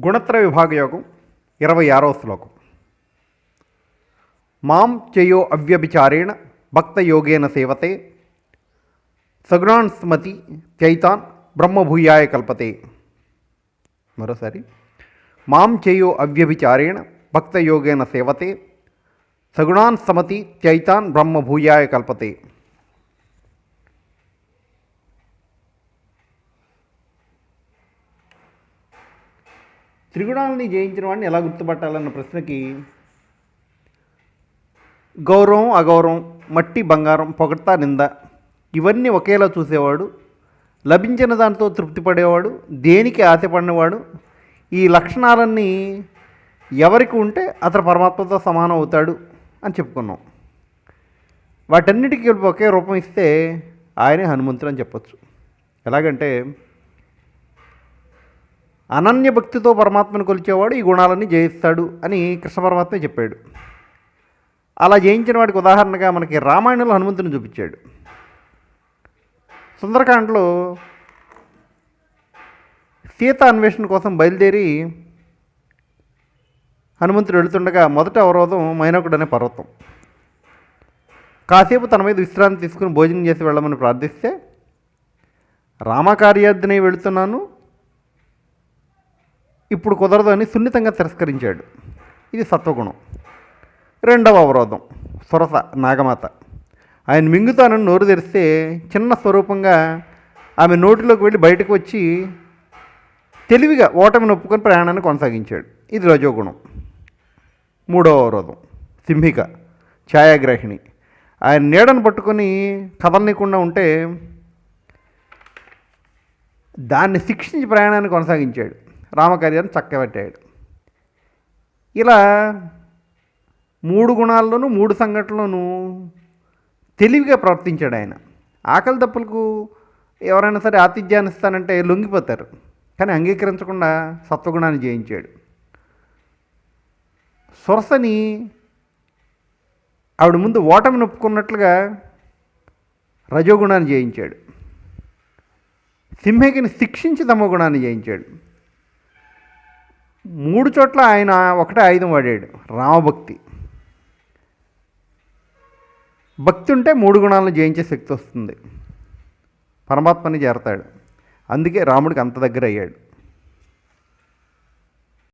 గుణత్రయ విభాగయోగం 26వ శ్లోకం. మాం చేయో అవ్యభిచారేణ భక్తయోగేన సేవతే సగుణాన్ స్మతి త్యైతాన్ బ్రహ్మభూయాయ కల్పతే. మరోసారి, మాం చేయో అవ్యభిచారేణ భక్తయోగేన సేవతే సగుణాన్ సమతి త్యైతాన్ బ్రహ్మభూయాయ కల్పతే. త్రిగుణాలని జయించిన వాడిని ఎలా గుర్తుపట్టాలన్న ప్రశ్నకి గౌరవం, అగౌరవం, మట్టి, బంగారం, పొగడ్త, నింద ఇవన్నీ ఒకేలా చూసేవాడు, లభించిన దాంతో తృప్తి పడేవాడు, దేనికి ఆశపడినవాడు, ఈ లక్షణాలన్నీ ఎవరికి ఉంటే అతను పరమాత్మతో సమానం అవుతాడు అని చెప్పుకున్నాం. వాటన్నిటికీ ఒకే రూపం ఇస్తే ఆయనే హనుమంతుడు అని చెప్పచ్చు. ఎలాగంటే, అనన్య భక్తితో పరమాత్మను కొలిచేవాడు ఈ గుణాలన్నీ జయిస్తాడు అని కృష్ణ పరమాత్మ చెప్పాడు. అలా జయించిన వాడికి ఉదాహరణగా మనకి రామాయణంలో హనుమంతుని చూపించాడు. సుందరకాండలో సీత అన్వేషణ కోసం బయలుదేరి హనుమంతుడు వెళుతుండగా మొదట అవరోధం మైనకుడు అనే పర్వతం. కాసేపు తన మీద విశ్రాంతి తీసుకుని భోజనం చేసి వెళ్ళమని ప్రార్థిస్తే, రామకార్యార్థినై వెళుతున్నాను, ఇప్పుడు కుదరదు అని సున్నితంగా తిరస్కరించాడు. ఇది సత్వగుణం. రెండవ అవరోధం సురస నాగమాత. ఆయన మింగుతానని నోరు తెరిస్తే చిన్న స్వరూపంగా ఆమె నోటిలోకి వెళ్ళి బయటకు వచ్చి తెలివిగా ఓటమిని ఒప్పుకొని ప్రయాణాన్ని కొనసాగించాడు. ఇది రజోగుణం. మూడవ అవరోధం సింహిక ఛాయాగ్రాహిణి. ఆయన నీడను పట్టుకొని కదలనీయకుండా ఉంటే దాన్ని శిక్షించి ప్రయాణాన్ని కొనసాగించాడు. రామకార్యాన్ని చక్కబెట్టాడు. ఇలా 3 గుణాల్లోనూ 3 సంఘటనలోనూ తెలివిగా ప్రవర్తించాడు ఆయన. ఆకలి దప్పులకు ఎవరైనా సరే ఆతిథ్యాన్ని ఇస్తానంటే లొంగిపోతారు, కానీ అంగీకరించకుండా సత్వగుణాన్ని జయించాడు. సురసని ఆవిడ ముందు ఓటమిని ఒప్పుకున్నట్లుగా రజోగుణాన్ని జయించాడు. సింహికని శిక్షించి తమోగుణాన్ని జయించాడు. 3 చోట్ల ఆయన ఒకటే ఆయుధం వాడాడు, రామభక్తి. భక్తి ఉంటే 3 గుణాలను జయించే శక్తి వస్తుంది, పరమాత్మని చేరతాడు. అందుకే రాముడికి అంత దగ్గర అయ్యాడు.